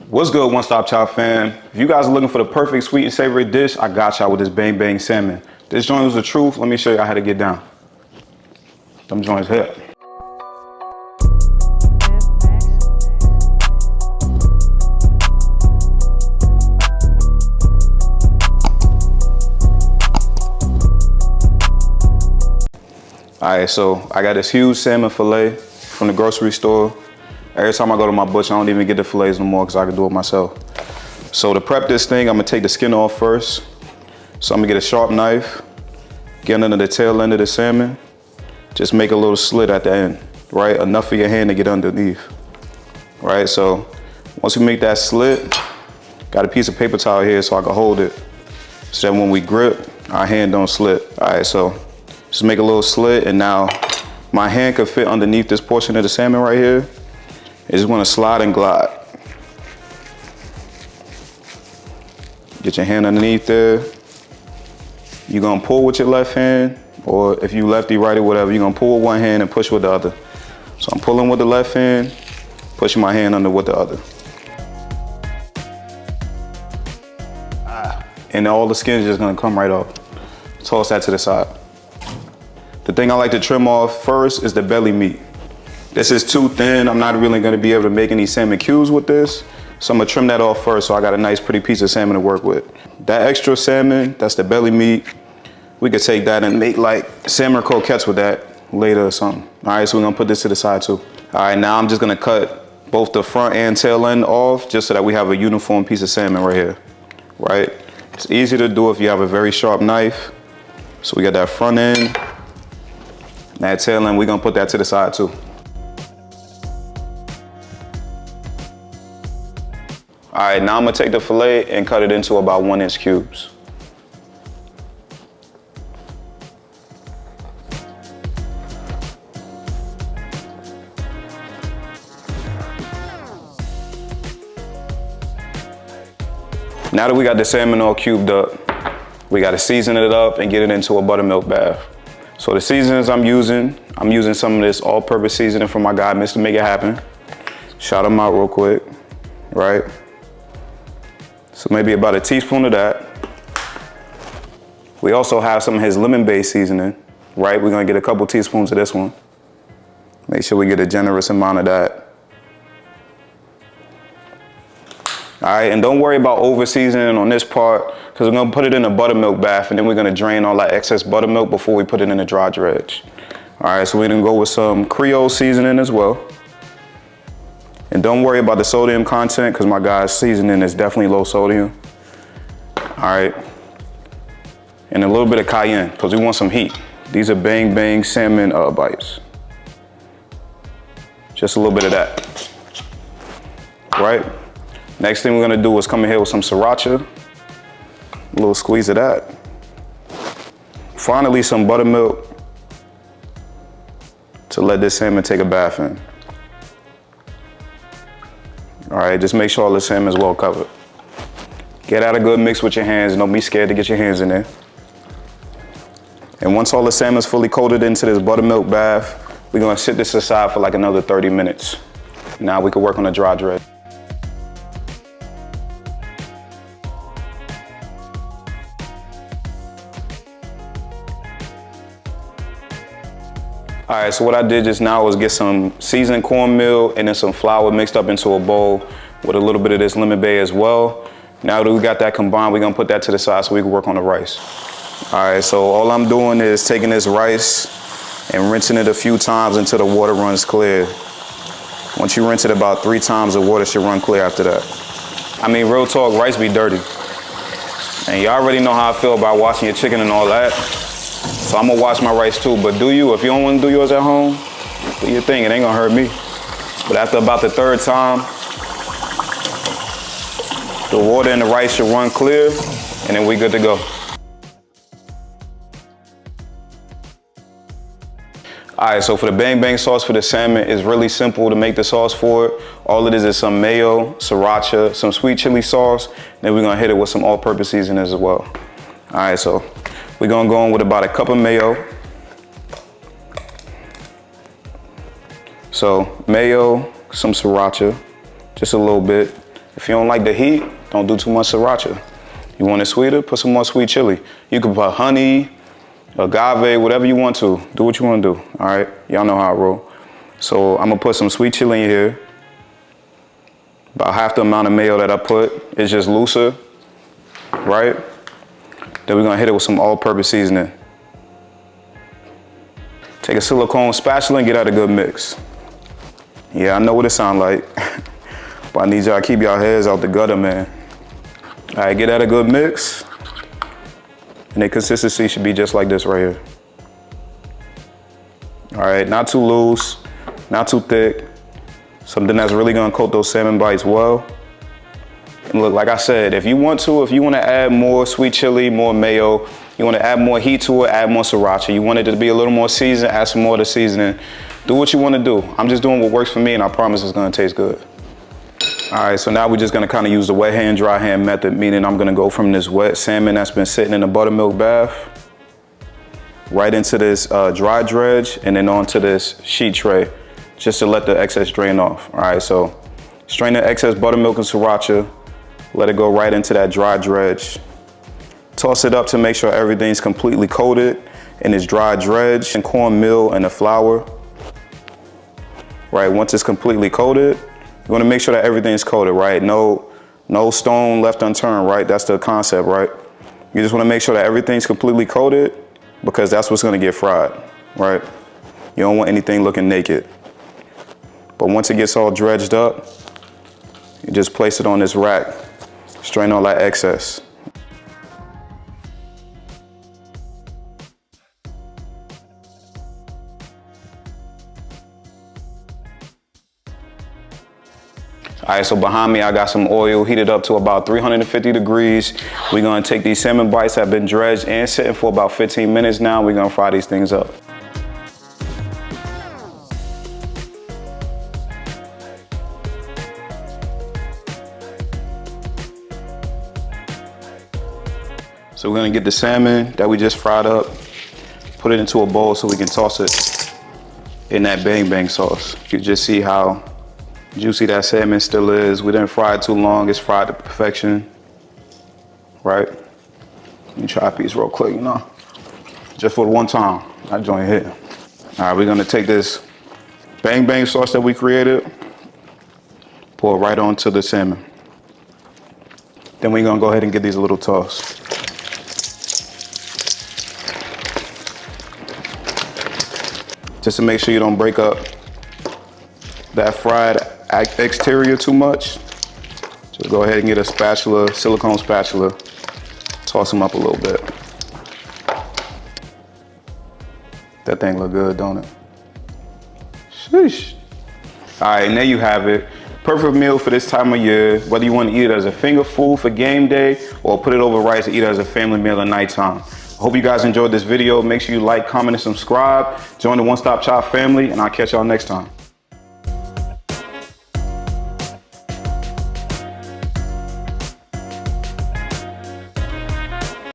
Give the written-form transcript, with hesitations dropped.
What's good, One Stop Chop fam? If you guys are looking for the perfect sweet and savory dish, I got y'all with this bang bang salmon. This joint was the truth. Let me show you how to get down. Them joints hit. Alright, so I got this huge salmon fillet from the grocery store. Every time I go to my butcher, I don't even get the fillets no more because I can do it myself. So to prep this thing, I'm gonna take the skin off first. So I'm gonna get a sharp knife, get under the tail end of the salmon, just make a little slit at the end, right? Enough for your hand to get underneath, right? So once we make that slit, got a piece of paper towel here so I can hold it, so that when we grip, our hand don't slip. All right, so just make a little slit, and now my hand could fit underneath this portion of the salmon right here. It's just gonna slide and glide. Get your hand underneath there. You're gonna pull with your left hand, or if you lefty, righty, whatever, you're gonna pull with one hand and push with the other. So I'm pulling with the left hand, pushing my hand under with the other. And all the skin is just gonna come right off. Toss that to the side. The thing I like to trim off first is the belly meat. This is too thin. I'm not really gonna be able to make any salmon cubes with this. So I'm gonna trim that off first so I got a nice pretty piece of salmon to work with. That extra salmon, that's the belly meat. We could take that and make like salmon croquettes with that later or something. All right, so we're gonna put this to the side too. All right, now I'm just gonna cut both the front and tail end off just so that we have a uniform piece of salmon right here, right? It's easy to do if you have a very sharp knife. So we got that front end, that tail end, we're gonna put that to the side too. All right, now I'm gonna take the fillet and cut it into about 1-inch cubes. Now that we got the salmon all cubed up, we gotta season it up and get it into a buttermilk bath. So the seasonings I'm using some of this all-purpose seasoning from my guy, Mr. Make It Happen. Shout him out real quick, right? So maybe about a teaspoon of that. We also have some of his lemon-based seasoning, right? We're gonna get a couple teaspoons of this one. Make sure we get a generous amount of that. All right, and don't worry about over seasoning on this part because we're gonna put it in a buttermilk bath and then we're gonna drain all that excess buttermilk before we put it in the dry dredge. All right, so we're gonna go with some Creole seasoning as well. And don't worry about the sodium content because my guy's seasoning is definitely low sodium. All right. And a little bit of cayenne because we want some heat. These are bang bang salmon bites. Just a little bit of that. Right? Next thing we're gonna do is come in here with some sriracha. A little squeeze of that. Finally, some buttermilk to let this salmon take a bath in. All right, just make sure all the salmon is well covered. Get out a good mix with your hands. Don't be scared to get your hands in there. And once all the salmon is fully coated into this buttermilk bath, we're gonna sit this aside for like another 30 minutes. Now we can work on the dry dredge. All right, so what I did just now was get some seasoned cornmeal and then some flour mixed up into a bowl with a little bit of this lemon bay as well. Now that we got that combined, we're gonna put that to the side so we can work on the rice. All right, so all I'm doing is taking this rice and rinsing it a few times until the water runs clear. Once you rinse it about 3 times, the water should run clear after that. I mean, real talk, rice be dirty. And you already know how I feel about washing your chicken and all that. So I'm gonna wash my rice too, but do you? If you don't wanna do yours at home, do your thing, it ain't gonna hurt me. But after about the 3rd time, the water in the rice should run clear, and then we good to go. All right, so for the bang bang sauce for the salmon, it's really simple to make the sauce for it. All it is some mayo, sriracha, some sweet chili sauce, then we're gonna hit it with some all-purpose seasoning as well. All right, so we're gonna go in with about a cup of mayo. So mayo, some sriracha, just a little bit. If you don't like the heat, don't do too much sriracha. You want it sweeter, put some more sweet chili. You can put honey, agave, whatever you want to. Do what you want to do, all right? Y'all know how I roll. So I'm gonna put some sweet chili in here. About half the amount of mayo that I put. It's just looser, right? Then we're gonna hit it with some all-purpose seasoning. Take a silicone spatula and get out a good mix. Yeah, I know what it sounds like, but I need y'all to keep y'all heads out the gutter, man. All right, get out a good mix. And the consistency should be just like this right here. All right, not too loose, not too thick. Something that's really gonna coat those salmon bites well. And look, like I said, if you want to add more sweet chili, more mayo, you want to add more heat to it, add more sriracha. You want it to be a little more seasoned, add some more of the seasoning. Do what you want to do. I'm just doing what works for me, and I promise it's going to taste good. All right, so now we're just going to kind of use the wet hand, dry hand method, meaning I'm going to go from this wet salmon that's been sitting in a buttermilk bath right into this dry dredge and then onto this sheet tray just to let the excess drain off. All right, so strain the excess buttermilk and sriracha, let it go right into that dry dredge. Toss it up to make sure everything's completely coated in this dry dredge and cornmeal and the flour. Right, once it's completely coated, you want to make sure that everything's coated, right? No stone left unturned, right? That's the concept, right? You just want to make sure that everything's completely coated because that's what's going to get fried, right? You don't want anything looking naked. But once it gets all dredged up, you just place it on this rack, strain all that excess. All right, so behind me, I got some oil heated up to about 350 degrees. We're gonna take these salmon bites that have been dredged and sitting for about 15 minutes now. We're gonna fry these things up. So we're gonna get the salmon that we just fried up, put it into a bowl so we can toss it in that bang bang sauce. You can just see how juicy that salmon still is. We didn't fry it too long. It's fried to perfection, right? Let me try a piece real quick, you know? Just for the one time, I join here. All right, we're gonna take this bang bang sauce that we created, pour it right onto the salmon. Then we're gonna go ahead and get these a little toss. Just to make sure you don't break up that fried exterior too much. Just go ahead and get a spatula, silicone spatula, toss them up a little bit. That thing look good, don't it? Sheesh. All right, and there you have it. Perfect meal for this time of year, whether you want to eat it as a finger food for game day or put it over rice and eat it as a family meal at nighttime. I hope you guys enjoyed this video. Make sure you like, comment, and subscribe. Join the One Stop Chop family, and I'll catch y'all next time.